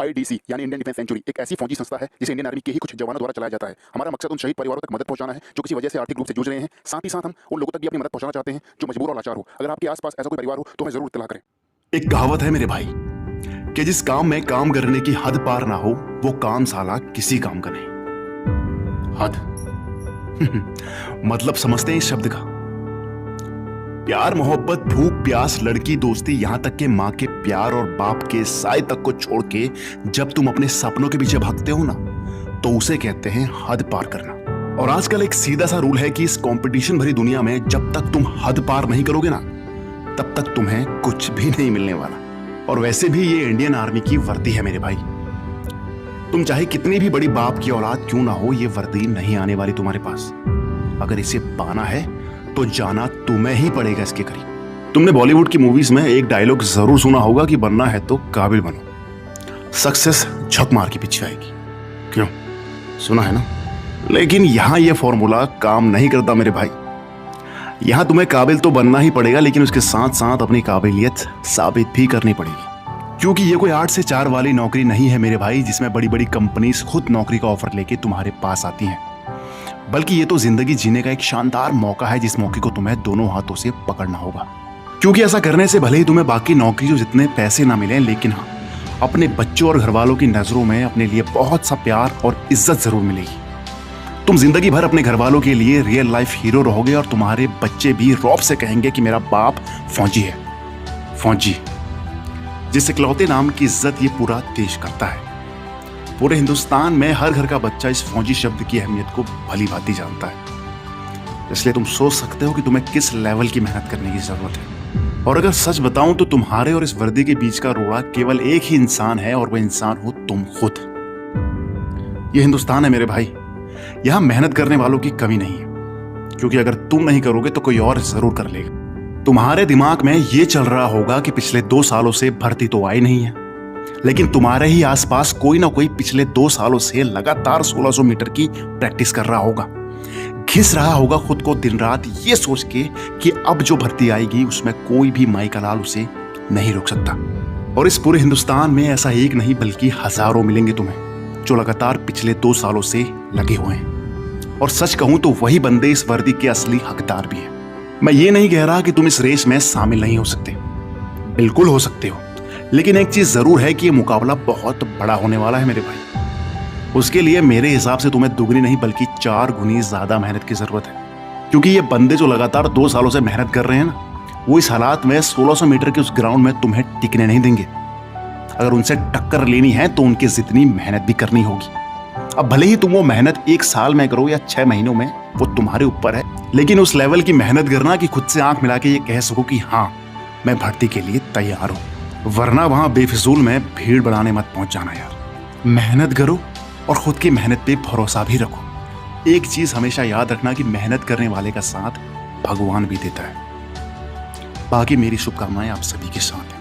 IDC यानी Indian defence century एक ऐसी फौजी संस्था है जिसे इंडियन आर्मी के ही कुछ जवानों द्वारा चलाया जाता है। हमारा मकसद उन शहीद परिवारों तक मदद पहुंचाना है जो किसी वजह से आर्थिक रूप से जूझ रहे हैं। साथ ही साथ हम उन लोगों तक भी अपनी मदद पहुंचाना चाहते हैं जो मजबूर और लाचार हो। अगर आपके आसपास ऐसा कोई परिवार हो तो हमें जरूर इत्तला करें। एक कहावत है मेरे भाई कि जिस काम में काम करने की हद पार ना हो वो काम साला किसी काम का नहीं। हद मतलब समझते हैं इस शब्द का? प्यार, मोहब्बत, भूख, प्यास, लड़की, दोस्ती, यहां तक के माँ के प्यार और बाप के साय तक को छोड़ के जब तुम अपने सपनों के पीछे भागते हो ना तो उसे कहते हैं हद पार करना। और आजकल एक सीधा सा रूल है कि इस कंपटीशन भरी दुनिया में जब तक तुम हद पार नहीं करोगे ना तब तक तुम्हें कुछ भी नहीं मिलने वाला। और वैसे भी ये इंडियन आर्मी की वर्दी है मेरे भाई। तुम चाहे कितनी भी बड़ी बाप की औलाद क्यों ना हो, ये वर्दी नहीं आने वाली तुम्हारे पास। अगर इसे पाना है तो जाना तुम्हें ही पड़ेगा इसके करीब। तुमने बॉलीवुड की मूवीज में एक डायलॉग जरूर सुना होगा कि बनना है तो काबिल बनो, सक्सेस झक मार के पीछे आएगी। क्यों? सुना है ना? लेकिन यहां यह फॉर्मूला काम नहीं करता मेरे भाई। यहां तुम्हें काबिल तो बनना ही पड़ेगा, लेकिन उसके साथ साथ अपनी काबिलियत साबित भी करनी पड़ेगी। क्योंकि ये कोई 8 से 4 वाली नौकरी नहीं है मेरे भाई जिसमें बड़ी बड़ी कंपनीज खुद नौकरी का ऑफर लेके तुम्हारे पास आती हैं, बल्कि ये तो जिंदगी जीने का एक शानदार मौका है जिस मौके को तुम्हें दोनों हाथों से पकड़ना होगा। क्योंकि ऐसा करने से भले ही तुम्हें बाकी नौकरियों जितने पैसे ना मिले, लेकिन हाँ, अपने बच्चों और घर वालों की नजरों में अपने लिए बहुत सा प्यार और इज्जत जरूर मिलेगी। तुम जिंदगी भर अपने घर वालों के लिए रियल लाइफ हीरो रहोगे और तुम्हारे बच्चे भी रौब से कहेंगे कि मेरा बाप फौजी है। फौजी जिस इकलौते नाम की इज्जत ये पूरा देश करता है। पूरे हिंदुस्तान में हर घर का बच्चा इस फौजी शब्द की अहमियत को भली भांति जानता है। इसलिए तुम सोच सकते हो कि तुम्हें किस लेवल की मेहनत करने की जरूरत है। और अगर सच बताऊं तो तुम्हारे और इस वर्दी के बीच का रोड़ा केवल एक ही इंसान है और वह इंसान हो तुम खुद। ये हिंदुस्तान है मेरे भाई, यहां मेहनत करने वालों की कमी नहीं है। क्योंकि अगर तुम नहीं करोगे तो कोई और जरूर कर लेगा। तुम्हारे दिमाग में ये चल रहा होगा कि पिछले 2 सालों से भर्ती तो आई नहीं है, लेकिन तुम्हारे ही आसपास कोई ना कोई पिछले 2 सालों से लगातार 1600 मीटर की प्रैक्टिस कर रहा होगा, घिस रहा होगा खुद को दिन रात ये सोच के कि अब जो भर्ती आएगी उसमें कोई भी माई का लाल उसे नहीं रोक सकता। और इस पूरे हिंदुस्तान में ऐसा एक नहीं बल्कि हजारों मिलेंगे तुम्हें जो लगातार पिछले 2 सालों से लगे हुए हैं। और सच कहूं तो वही बंदे इस वर्दी के असली हकदार भी हैं। मैं ये नहीं कह रहा कि तुम इस रेस में शामिल नहीं हो सकते, बिल्कुल हो सकते हो, लेकिन एक चीज जरूर है कि ये मुकाबला बहुत बड़ा होने वाला है मेरे भाई। उसके लिए मेरे हिसाब से तुम्हें दुगनी नहीं बल्कि 4 गुनी ज्यादा मेहनत की जरूरत है। क्योंकि ये बंदे जो लगातार 2 सालों से मेहनत कर रहे हैं ना, वो इस हालात में 1600 मीटर के उस ग्राउंड में तुम्हें टिकने नहीं देंगे। अगर उनसे टक्कर लेनी है तो उनके जितनी मेहनत भी करनी होगी। अब भले ही तुम वो मेहनत 1 साल में करो या 6 महीनों में, वो तुम्हारे ऊपर है, लेकिन उस लेवल की मेहनत करना कि खुद से आंख मिला के ये कह सको कि हाँ मैं भर्ती के लिए तैयार हूं। वरना वहां बेफिजूल में भीड़ बनाने मत पहुंच जाना यार। मेहनत करो और खुद की मेहनत पे भरोसा भी रखो। एक चीज हमेशा याद रखना कि मेहनत करने वाले का साथ भगवान भी देता है। बाकी मेरी शुभकामनाएं आप सभी के साथ।